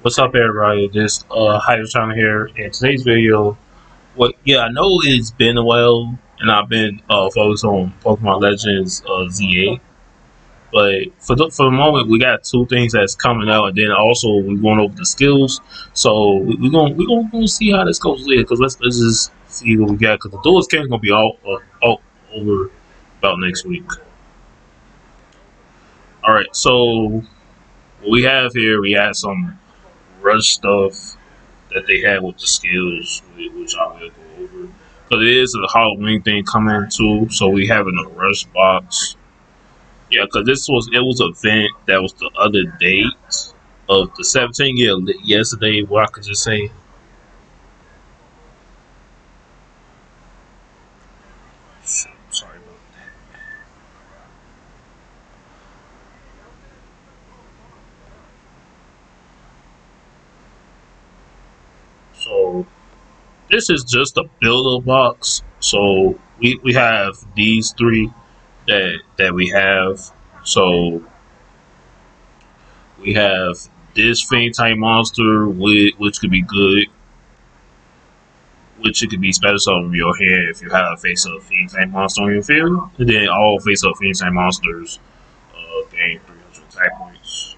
What's up, everybody? This Hydroton here. In today's video, I know it's been a while, and I've been focused on Pokemon Legends ZA. But for the moment, we got two things that's coming out, and then also we're going over the skills. So we're gonna see how this goes later. Cause let's just see what we got. Cause the duelist game gonna be all over about next week. All right. So what we have here, we have some rush stuff that they had with the skills, which I will go over. Because it is a Halloween thing coming too, so we have in a rush box. Yeah, because it was an event that was the other date of the 17th. Yeah, yesterday. What I could just say. Shit, sorry about that. So this is just a builder box. So we have these three that we have. So we have this faint type monster, which could be good, which it could be special over your head if you have a face up fiend type monster on your field. And then all face up fiend type monsters gain 300 type points.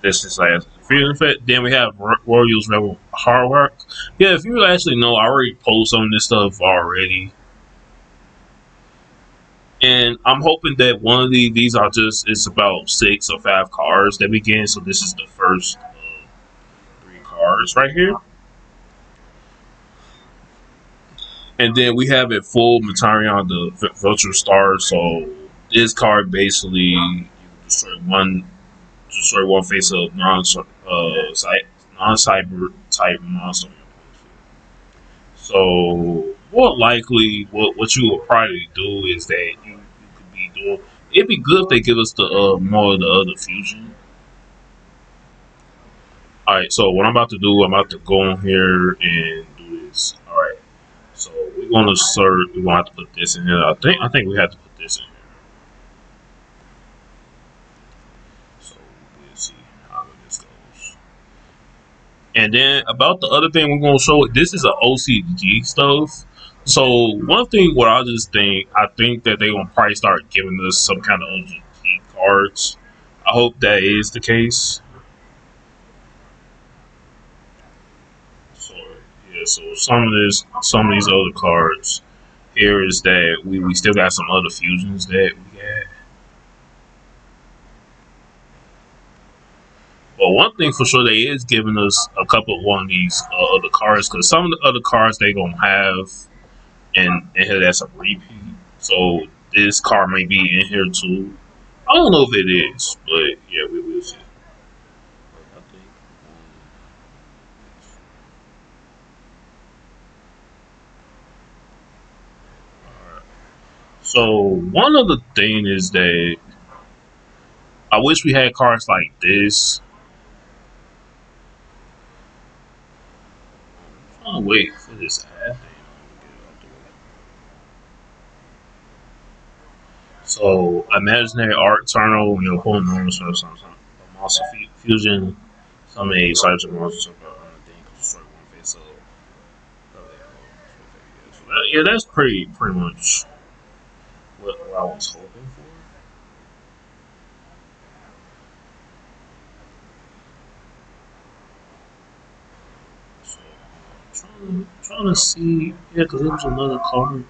This is like field effect. Then we have Royals Rebel Hard Work. Yeah, if you actually know, I already posted some of this stuff already. And I'm hoping that one of these are just, it's about 6 or 5 cards that begin. So this is the first 3 cards right here. And then we have it full Metarion, the Vulture Star. So this card basically you destroy one face of non cyber type monster. So more likely, what you will probably do is that you could be doing. It'd be good if they give us the more of the other fusion. All right, so what I'm about to do, I'm about to go on here and do this. All right, so we're gonna search. We're gonna have to put this in here. I think we have to put this in here. So we'll see how this goes. And then about the other thing we're gonna show, this is an OCG stuff. So one thing, what I think that they're gonna probably start giving us some kind of OCG cards. I hope that is the case. So yeah, so some of these other cards here is that we still got some other fusions that we had. But one thing for sure, they is giving us a couple of one of these other cards, because some of the other cards they gonna have and here that's a repeat. So this card may be in here too. I don't know if it is, but yeah, we will see. I think. Alright. So one of the thing is that I wish we had cards like this. I'm trying to wait for this ad thing. So imaginary art eternal when your opponent knows for some monster fusion, some a size of monsters of a thing destroy one face up. So yeah, that's pretty much what I was hoping for. So trying to see, yeah, because there was another card.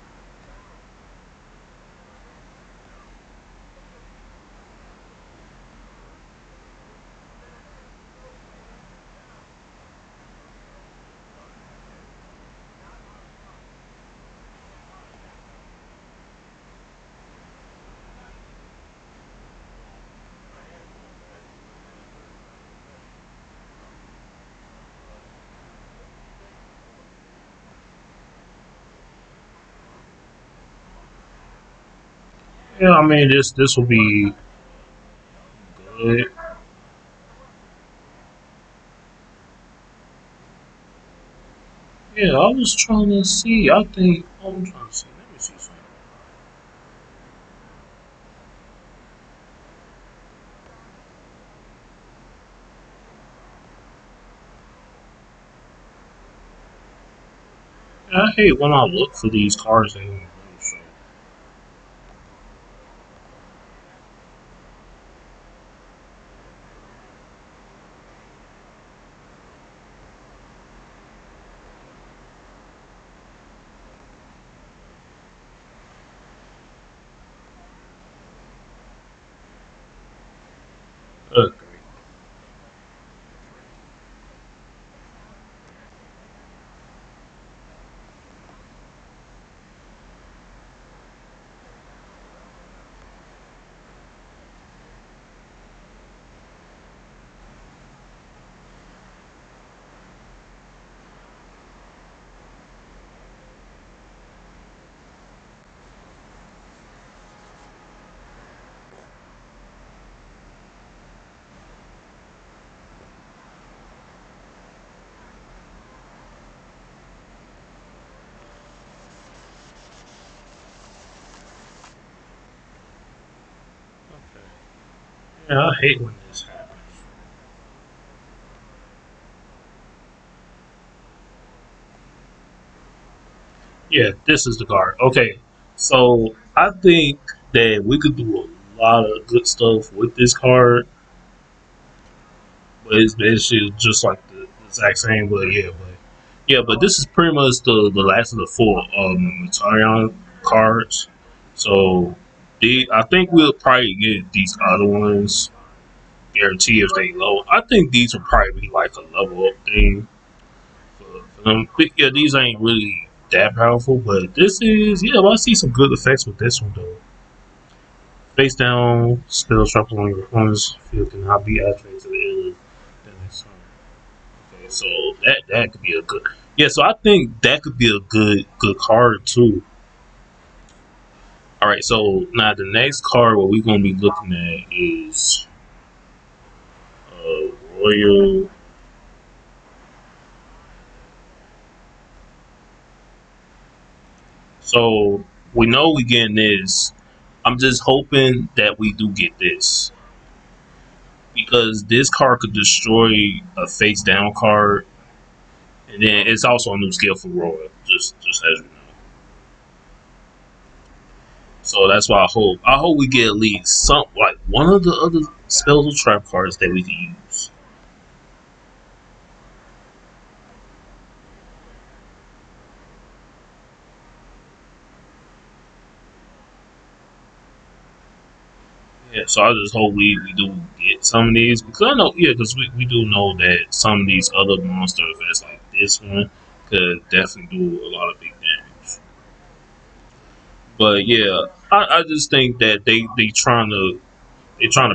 Yeah, I mean this will be good. Yeah, I was trying to see. I think I'm trying to see. Let me see something. I hate when I look for these cards. They don't really show. Okay. Okay. Yeah, I hate when this happens. Yeah, this is the card. Okay, so I think that we could do a lot of good stuff with this card, but it's basically just like the exact same. But this is pretty much the last of the four Matarion cards. So I think we'll probably get these other ones guarantee if they low. I think these will probably be like a level up thing for them. But yeah, these ain't really that powerful, but this is yeah. Well, I see some good effects with this one though. Face down, spell shuffle on your opponent's field cannot be activated to the end of the next turn. Okay, so that could be a good. Yeah, so I think that could be a good card too. All right, so now the next card what we're gonna be looking at is Royal. So we know we getting this. I'm just hoping that we do get this because this card could destroy a face down card, and then it's also a new skill for Royal. Just as you know. So that's why I hope we get at least some like one of the other spells or trap cards that we can use. Yeah, so I just hope we do get some of these because I know yeah because we do know that some of these other monster effects like this one could definitely do a lot of big damage. But yeah, I just think that they trying to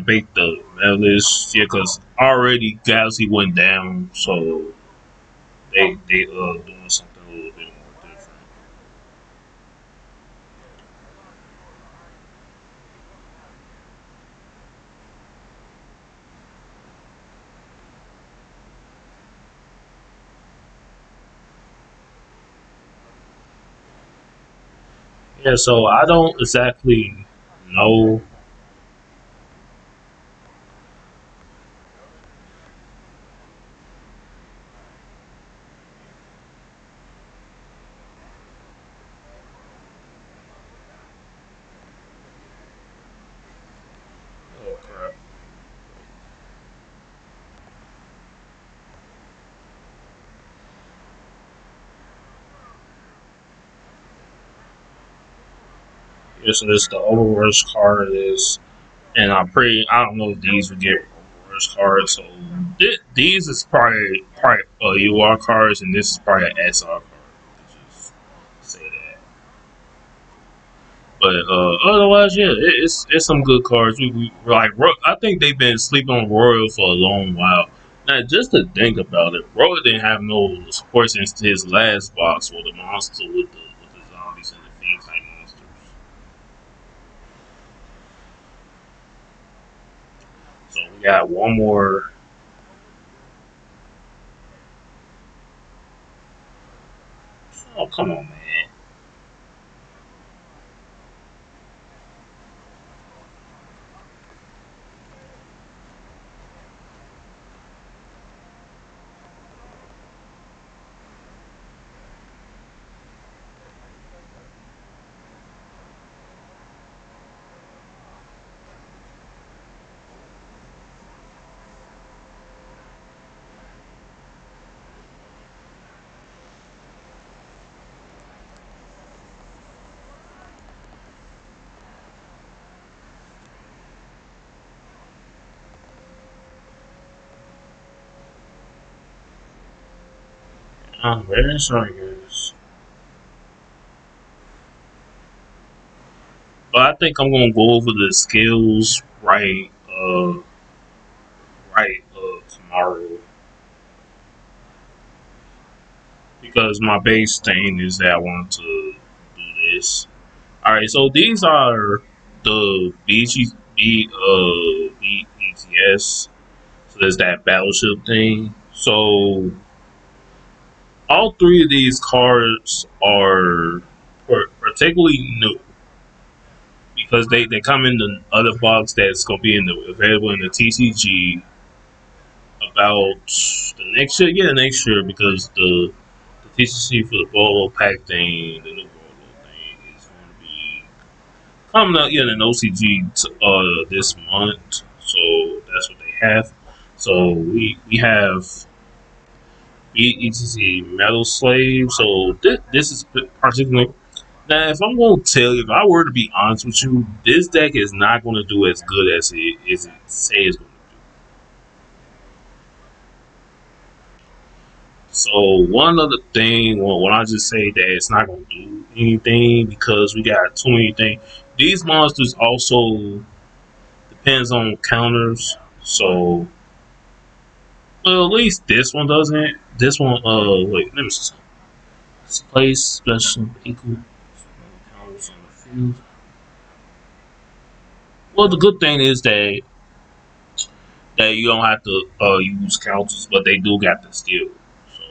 bait the medalist yeah because already Galaxy went down so they doing something a little bit more different. Yeah, so I don't exactly know. Oh crap! Yeah, so this the Overrush card is, and I don't know if these would get Overrush cards. So these is probably UR cards, and this is probably an SR card. Just say that. But otherwise, yeah, it's some good cards. We like I think they've been sleeping on Royal for a long while. Now, just to think about it, Royal didn't have no support since his last box with the monster with the zombies and the fiend type monsters. So we got one more. Oh come on, man! Very sorry, guys. But I think I'm gonna go over the skills tomorrow because my base thing is that I want to do this. All right, so these are the BETS. So there's that battleship thing. So all three of these cards are particularly new because they come in the other box that's gonna be in the available in the TCG about the next year. Yeah, next year because the TCG for the Bolo Pack thing, the new Bolo thing is going to be coming out in an OCG this month. So that's what they have. So we have ETC Metal Slave. So this is particularly now. If I'm going to tell you, if I were to be honest with you, this deck is not going to do as good as it says it's going to. So one other thing, when I just say that it's not going to do anything because we got too many things. These monsters also depends on counters. So well, at least this one doesn't. This one, wait, let me see. Place special equal counters on the field. Well, the good thing is that you don't have to use counters, but they do got the skill. So,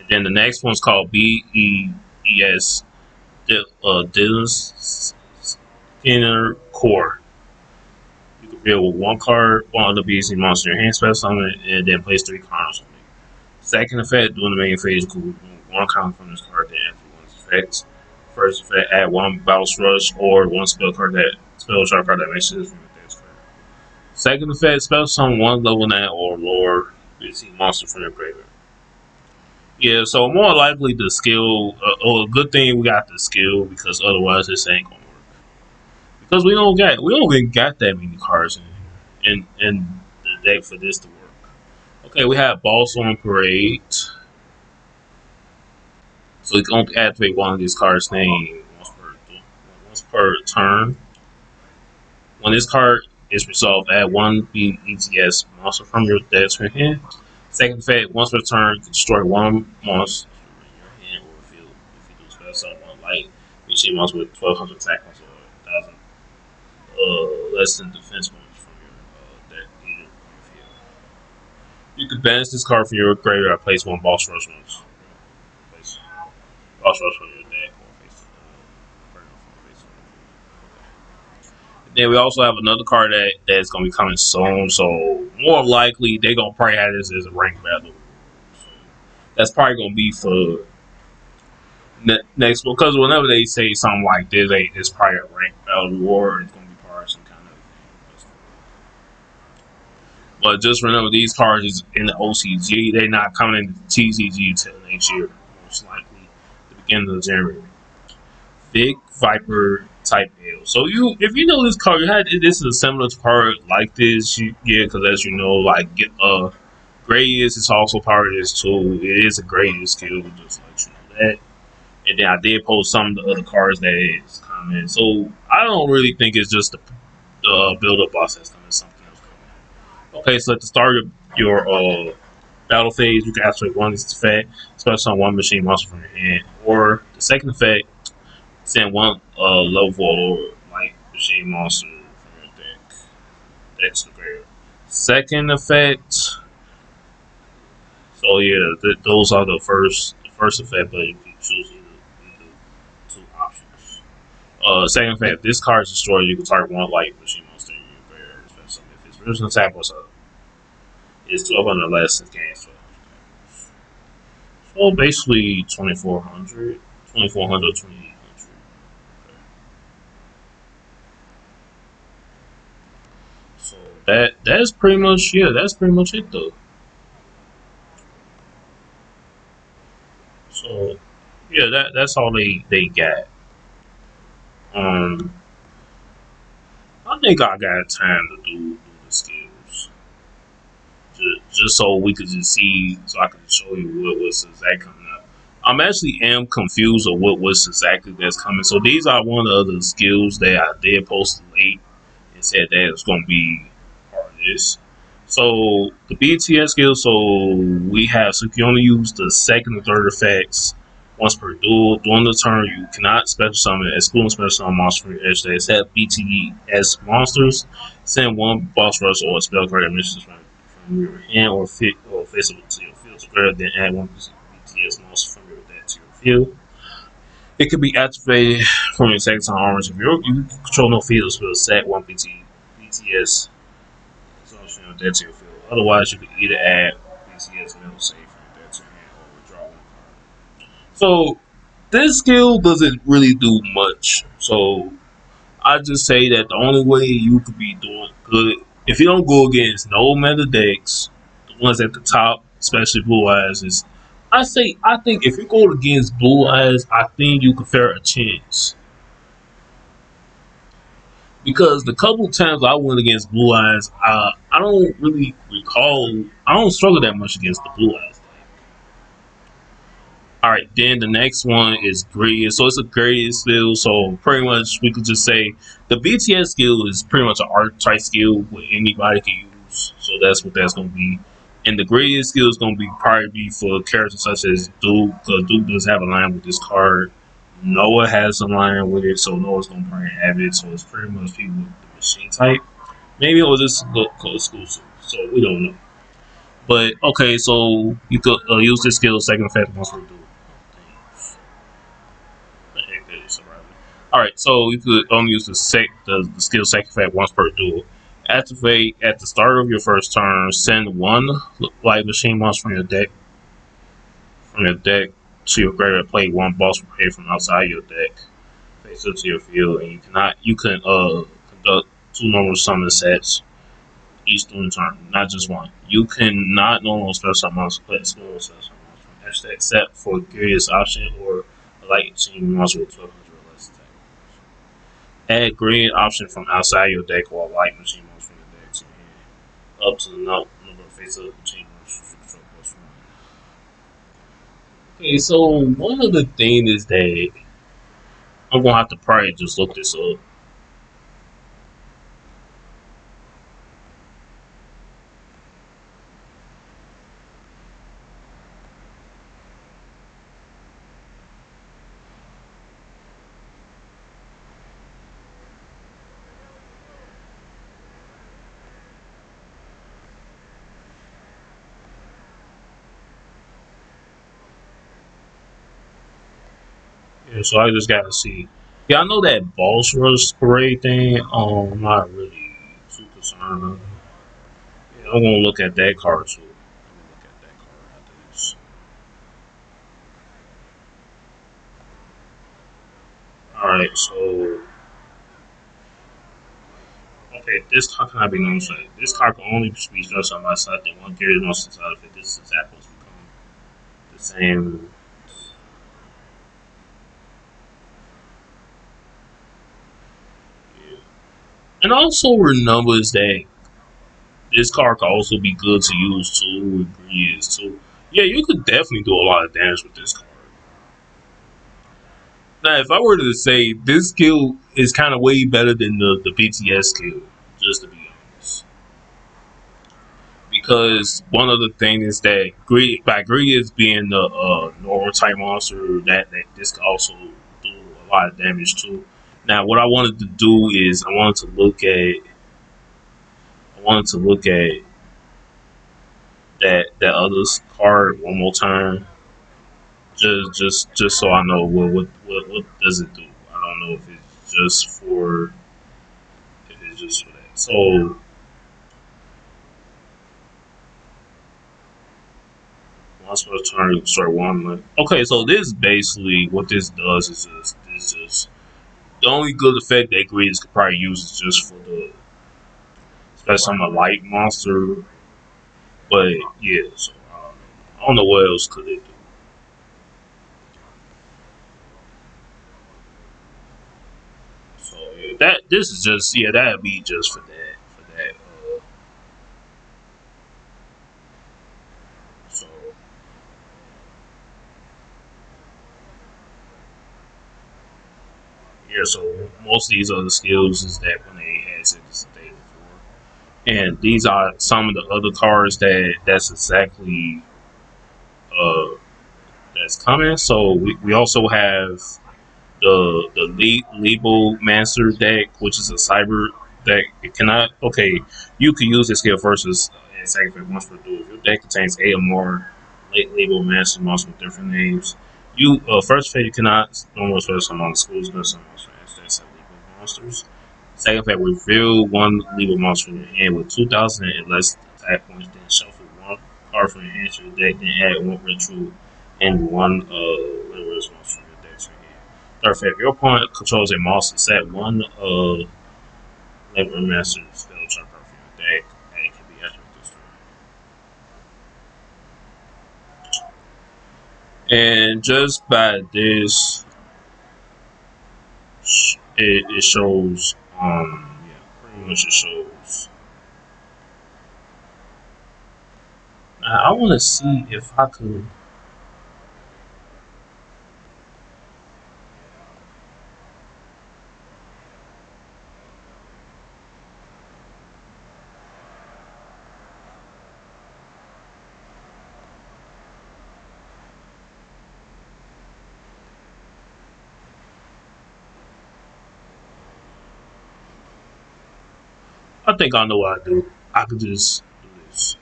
and then the next one's called BEES, Dylan's Inner Core. You can build with one card, one of the BC monster in your hand, special summon, and then place three cards on it. Second effect, during the main phase, you can remove one card from this card, then after one's effects. First effect, add one Bounce Rush or one spell shark card that matches from your deck's card. Second effect, special summon one level 9 or lower BC monster from your graveyard. Yeah, so more likely the skill, or a good thing we got the skill because otherwise this ain't gonna work. Because we don't even got that many cards in the deck for this to work. Okay, we have Boss on Parade. So you can only activate one of these cards' name once per turn. When this card is resolved, add one BETS monster from your deck to your hand. Second effect, once per turn, destroy one monster in your hand or field. If you do spell summon one light, machine monster with 1200 attack or 1000 less than defense points from your deck either on the field. You can banish this card from your graveyard or place one boss rush once. Place boss rush on your deck or face then we also have another card that's gonna be coming soon. So more likely they're gonna probably have this as a rank battle. So that's probably gonna be for next because whenever they say something like this, it's probably a rank battle war. It's gonna be part of some kind of thing. But just remember, these cards is in the OCG. They're not coming into TCG until next year, most likely the beginning of January. Big Viper type ale. So if you know this card, this is a similar card like this. Because as you know, like Gradius is also part of this too. It is a Gradius skill, just let you know that. And then I did post some of the other cards that is coming. So I don't really think it's just the build up process coming. Something else coming. Okay, so at the start of your battle phase, you can activate one of these effect, special on one machine monster from your hand, or the second effect, send one level 4 or light machine monster from your deck. That's the graveyard. Second effect. So yeah, those are the first effect, but you can choose either two options. Second effect. This card is destroyed. You can target one light machine monster in your graveyard. If its original attack was up, it's 1200 less. It gains 1200. So basically 2400, 2400, 2800. So that's pretty much that's pretty much it though. So yeah, that's all they got. Um, I think I got time to do the skills. just so we could just see, so I could show you what's exactly coming up. I'm actually am confused of what's exactly that's coming. So these are one of the skills that I did post late and said that it's going to be part of this. So the BTS skill, so we have, so you can only use the second and third effects once per duel. During the turn, you cannot special summon, excluding special summon monsters from your edge that except BTS monsters. Send one boss rush or a spell card emissions from your hand or fit or face it to your field square, then add one BTS monster from your deck to your field. It can be activated from your second turn armor. If you control no field spell, set one BTS monster from your deck to your field. Otherwise, you can either add BTS middle save from your deck to your hand or withdraw one card. So this skill doesn't really do much. So I just say that the only way you could be doing good if you don't go against no meta decks, the ones at the top, especially Blue Eyes, is I think if you go against Blue Eyes, I think you could fare a chance. Because the couple times I went against Blue Eyes, I don't really recall. I don't struggle that much against the Blue Eyes. All right, then the next one is grid. So it's a grid skill. So pretty much we could just say the BTS skill is pretty much an archetype skill what anybody can use. So that's what that's going to be. And the grid skill is going to be probably be for characters such as Duke. Because Duke does have a line with this card. Noah has a line with it, so Noah's going to probably have it. So it's pretty much people with the machine type. Maybe it was just look exclusive. So we don't know. But okay, so you could use this skill second effect once per duel. Alright, so you could only use the skill second effect once per duel. Activate at the start of your first turn. Send one light machine monster from your deck to your graveyard. Play one boss prepared from outside your deck. Face up to your field, and you can conduct two normal summon sets each during turn, not just one. You cannot normal special summon monster, but normal special summon monster from except for Curious option or a light machine monster with 1200 or less attack. Add green option from outside your deck while light machine moves from your deck to your hand. Up to the number of face up machine moves you control plus one. Okay, so one of the things is that I'm gonna have to probably just look this up. Yeah, so I just gotta see. Yeah, I know that boss rush parade thing. I'm not really too concerned of. Yeah, I'm gonna look at that card too. Let me look at that card after this. All right, so okay, this card cannot be known say. This card can only be special on my side that one carries most inside of it. This is example is becoming the same. Yeah. And also remember is that this card can also be good to use too with Breeze too. Yeah, you could definitely do a lot of damage with this card. Now, if I were to say this skill is kind of way better than the BTS skill, just to be honest, because one of the things is that Greed is being the normal type monster that this can also do a lot of damage too. Now, what I wanted to do is I wanted to look at that other card one more time, just so I know what does it do. I don't know if it's just for that. So once per turn, start one. Okay, so this basically what this does is just the only good effect that Greens could probably use is just for the especially on a light monster. But yeah, so I don't know what else could it do. So yeah, that this is just yeah that'd be just for that. here. So most of these other skills is that when they had said this the day before, and these are some of the other cards that's exactly uh that's coming. So we also have the Legal Master deck, which is a cyber deck. It cannot okay. You can use this skill versus and second phase once per duel. If your deck contains eight or more Legal Master monsters with different names, you first phase you cannot normal special among schools but some instance of legal monsters. Second phase reveal one legal monster from your hand with 2,000 and less attack points. Then shuffle one card from your hand to your deck. Then add one ritual and one monster from your deck to your hand. Third phase, if your opponent controls a monster, set one Labor Master spell check card from your deck. And it can be active this turn. And just by this, it shows, yeah, pretty much it shows. I want to see if I could. I think I know what I do. I could just do this.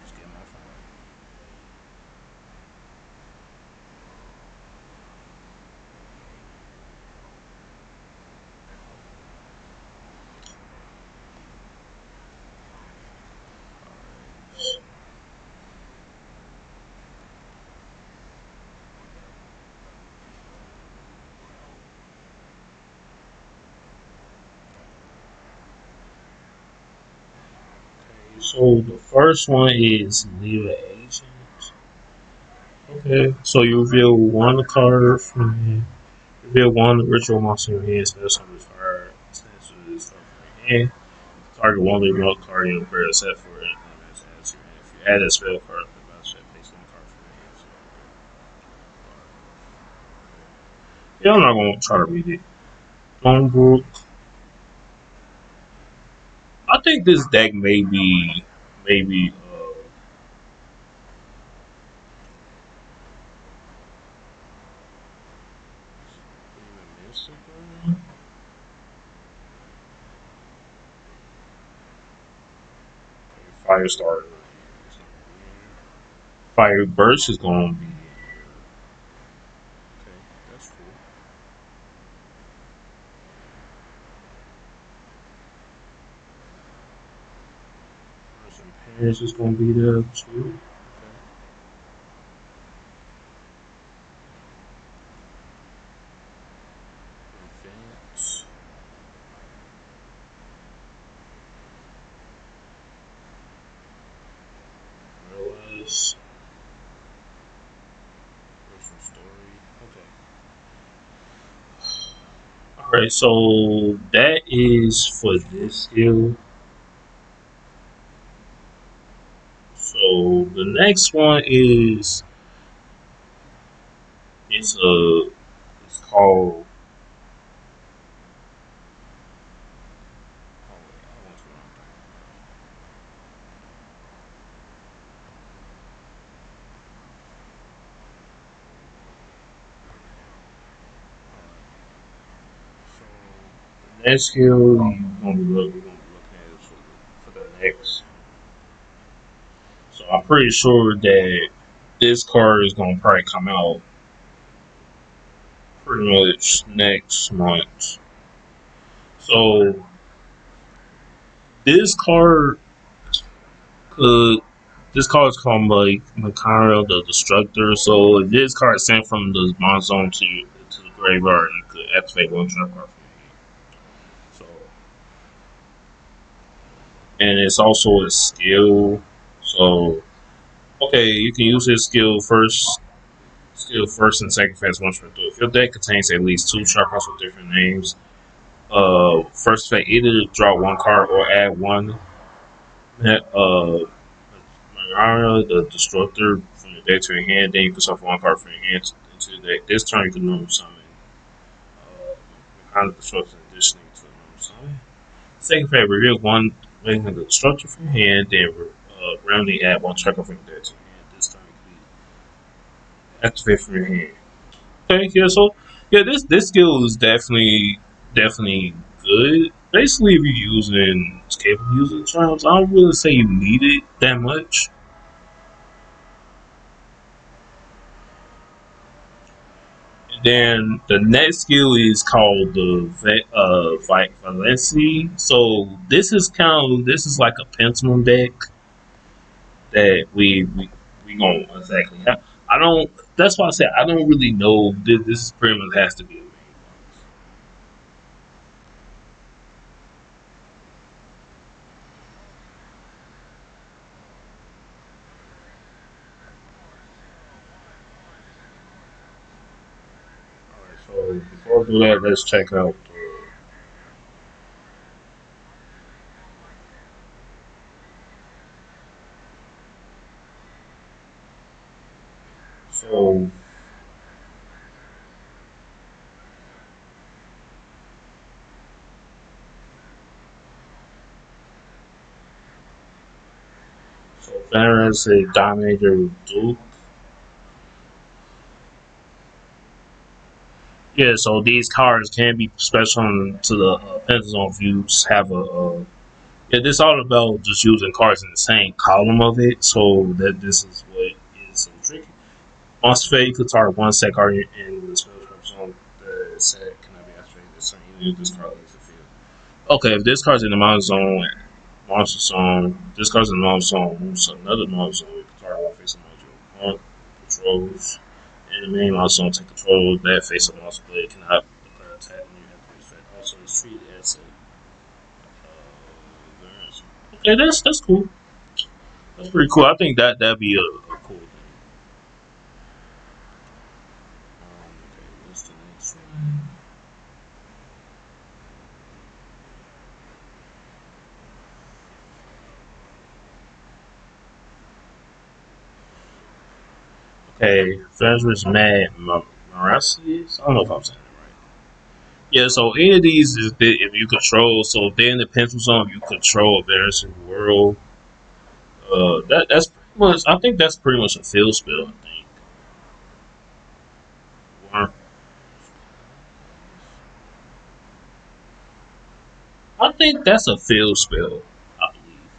Just get my phone. So the first one is leave an agent. Okay, so you reveal one card from here. Reveal one ritual monster in your hand, spell summon fire, essentially stuff from your hand. Target one leave one card in your prayer set for it. If you add a spell card to the battle set, place one card from your hand. Yeah, I'm not gonna try to read it. Longbrook. I think this deck maybe Firestar. Fire Burst is gonna be okay. That's cool. First and Paris is gonna be there too. Okay. Events. Realize. Personal story. Okay. Alright, so that is for this skill. So the next one is it's a it's called oh wait, I went to so the next skill we're gonna be looking at is for the next. So I'm pretty sure that this card is gonna probably come out pretty much next month. So this card could this card is called Makara the Destructor. So if this card is sent from the mon zone to the graveyard, you could activate one trap card from it. So and it's also a skill. So okay, you can use this skill first and second phase once per through. If your deck contains at least two trap cards with different names, first phase either draw one card or add one the Destructor from your deck to your hand. Then you can shuffle one card from your hand into the deck. This turn you can normal summon kind of Destruction additionally to the normal summon. Second phase, reveal one making the Destructor from your hand. Then randomly add one tracker from your deck to your hand. This turn you can activate from your hand. Okay, yeah, so yeah, this skill is definitely good. Basically, if you're using capable using charms, I don't really say you need it that much. And then the next skill is called the Valency. So this is like a pendulum deck that we gonna exactly have. I don't. That's why I said I don't really know. This is pretty much has to be a main. Alright, so before we do that, let's check out. So Veteran is a Dominator Duke. Yeah, so these cards can be special to the Pentagon if you just have yeah, this all about just using cards in the same column of it, so that this is what is so tricky. Monster Fate, you could target one set card in the spell trap zone. The set cannot be activated the same if this card leaves the field. Okay, if this card's in the mountain zone, monster zone, this card's in the mountain zone, moves to another mountain zone, you can target one face of monster. Controls. And the main mouse don't take control of that face of mouse blade cannot declare attack when you have to use that. Also, it's treated as a variance. Okay, that's cool. That's pretty cool. I think that'd be a cool thing. Okay, what's the next one? Okay, Fezra's Mad Maracides? I don't know if I'm saying it right. Yeah, so any of these is if you control. So if they're in the pencil zone, if you control a various world. That's pretty much. I think that's pretty much a field spell. I think. Or- I think that's a field spell. I believe.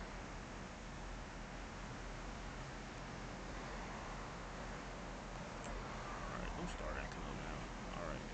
All right, don't start acting up now. All right.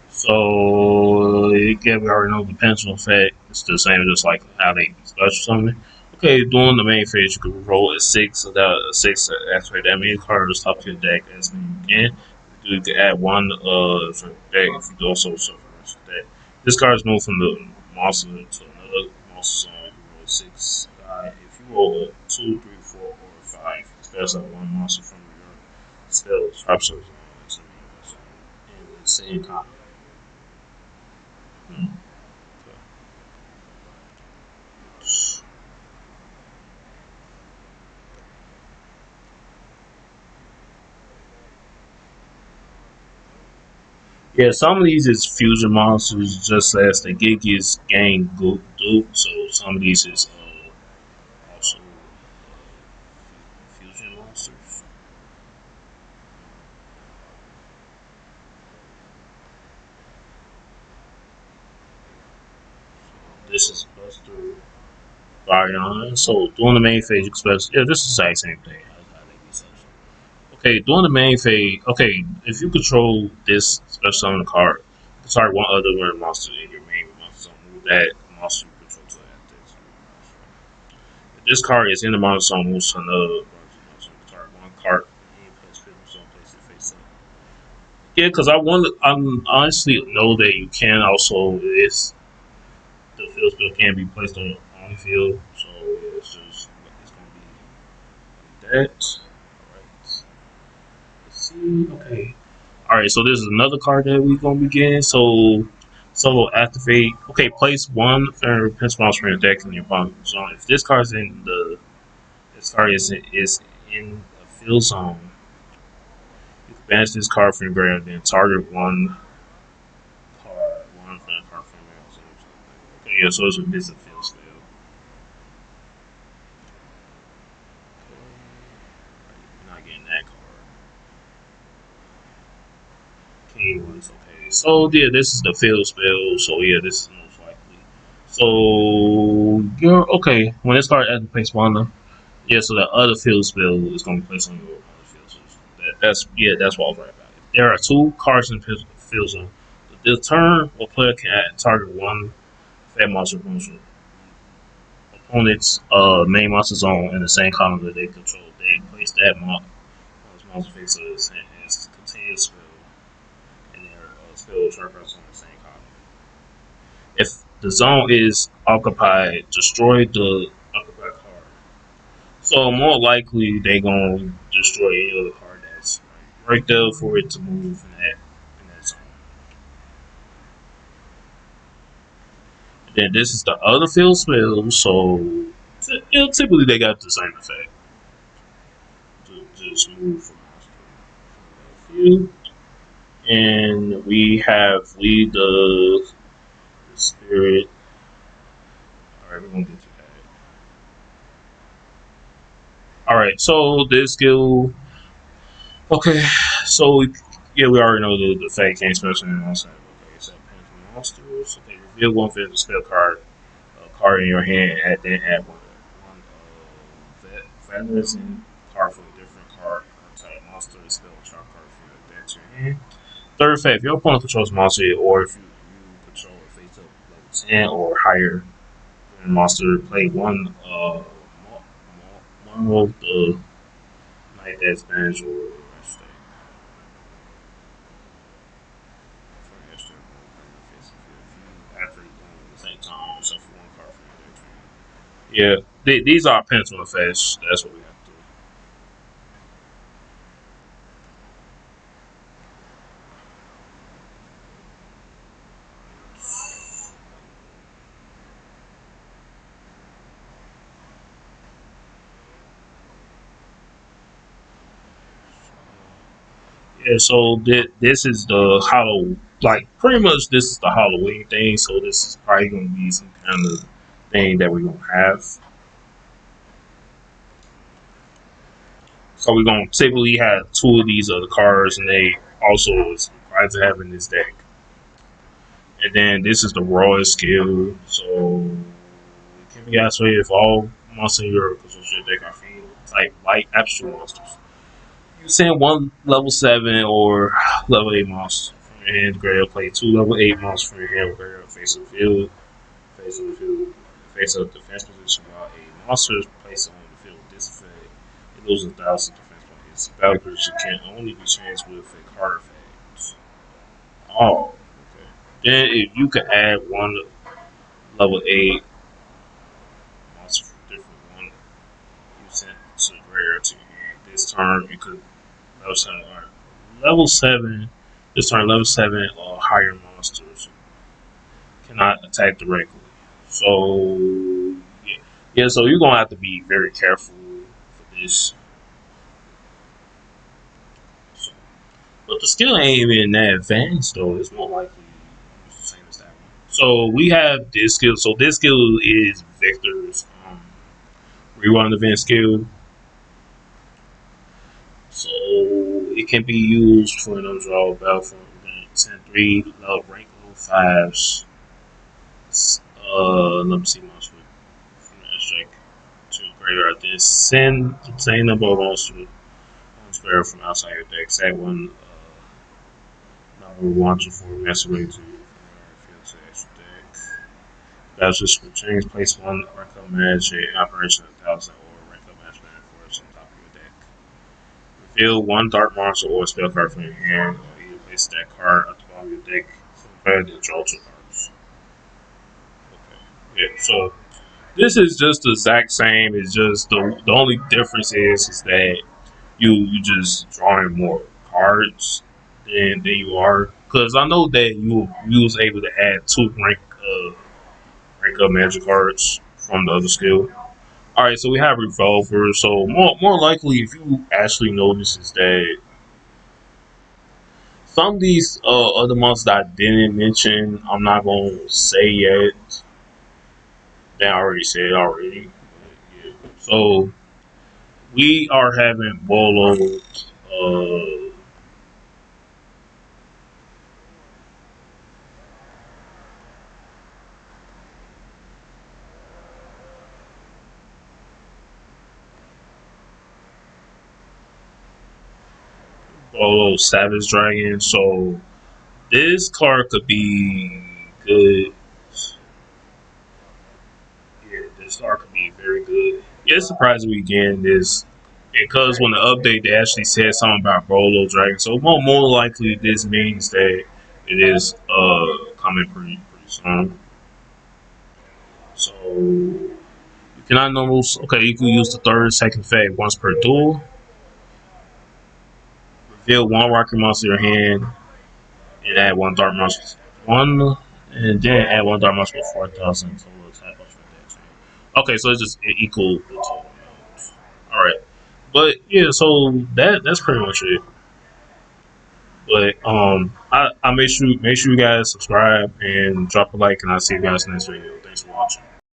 So yeah, we already know the pencil effect. It's the same, just like how they special something. Okay, during the main phase, you can roll a six, so that a six activate that many cards top to your deck as many you can. You can add one for deck if you do also suffer rest of deck. This card is moved from the monster to another monster zone. You roll a six. If you roll a two, three, four, or five, that's like one monster from your spell trap zone. It's in the same column. Hmm. Yeah, some of these is fusion monsters just as the Gigas gain Goop Duke, so some of these is also fusion monsters. This is Buster Baryon. So during the main phase, you expect yeah, this is the exact same thing. Okay, during the main phase, okay, if you control this special summon card, you can target one other rare monster in your main monster zone. Move that monster you control to that. If this card is in the monster zone, moves to another monster. You can target one card in place zone, place it face up. Yeah, because I honestly know that you can also it's the field spell can be placed on your own field, so yeah, it's gonna be like that. All right. Let's see. Okay. All right. So this is another card that we gonna be getting. So activate. Okay. Place one pencil mouse from your deck in your opponent's zone. If this card's in the this card is in a field zone, you can banish this card from your graveyard. Then target one card from your zone. Okay. Yeah. So it's a visit field spell. You're not getting that card. King ones, okay. So yeah, this is the field spell. So yeah, this is most likely. So you're okay. When it starts at the place mana, yeah. So the other field spell is going to be placed on your other field. So that's yeah, that's what I was right about it. There are two cards in the field zone. This turn, a player can add target one fat monster from his opponent's main monster zone in the same column that they control. They place that monster face as continuous spell and their spell trackers on the same column. If the zone is occupied, destroy the occupied card. So more likely they gonna destroy any other card that's right there for it to move in that zone. And then this is the other field spell, so typically they got the same effect. To just move from the field. And we have lead the spirit. Alright, we're gonna get to that. Alright, so this skill. Okay, so yeah, we already know the fake game special and also okay, so Phantom monsters. Okay, reveal one physical spell card in your hand, and then add one feathers and card from a different card type monster spell chart card from your deck to your hand. Third phase, if your opponent controls monster, or if you control a face up level 10 or higher monster, play one of the night that's banished or rest after the same time, except for one card from your deck. Yeah, these are pencil effects. That's what we have to do. Yeah, so this is the hollow, like pretty much this is the Halloween thing. So this is probably gonna be some kind of thing that we're gonna have. So we're gonna typically have two of these other cards, and they also is required to have in this deck. And then this is the Royal skill. So it can be activated if all monsters in your control deck are fiend type light abstract monsters. You send one level 7 or level 8 monster from your hand to graveyard. Play two level 8 monsters from your hand with graveyard face of the field. Face of the field. Face of the defense position while a monster is placed on the field with this effect. It loses 1,000 defense points. Battle creature can only be changed with a card effect. Oh, okay. Then if you could add one level 8 monster from different one you sent to the graveyard to your hand. This turn you could level 7. Alright. Level 7. This turn level 7 or higher monsters cannot attack directly. So yeah, yeah. So you're gonna have to be very careful for this. So, but the skill ain't even that advanced though. It's more likely almost the same as that one. So we have this skill. So this skill is Victor's rewind event skill. So it can be used for an undraw battle from send three rank level fives. Let me see my from the strike to graveyard. Then send the same number of monsters spare from outside your deck. Say one number one to four masquerade to field to extra deck. That's just for change. Place one rank up match operation 1,000 or rank up match man force on top of your deck. Reveal one dark monster or spell card from your hand, or either place that card at the bottom of your deck. Prepared to draw two cards. Okay. Yeah. So this is just the exact same. It's just the only difference is that you just drawing more cards than you are. Because I know that you was able to add two rank up magic cards from the other skill. All right, so we have revolver. So more likely, if you actually notice, is that some of these other monsters that I didn't mention, I'm not gonna say yet. They already said already. Yeah. So we are having Bolo's Bolo Savage Dragon. So this card could be good. Yeah, this card could be very good. Yeah, it's surprising we getting this because when the update they actually said something about Bolo Dragon. So more likely this means that it is coming pretty soon. So you cannot normal. Okay, you can use the third second phase once per duel. Reveal one rocket monster in your hand and add one dark monster. One and then add one dark monster with 4,000 total attack plus protection. Okay, so it's just equal the total amount. Alright. But yeah, so that's pretty much it. But I make sure you guys subscribe and drop a like and I'll see you guys next video. Thanks for watching.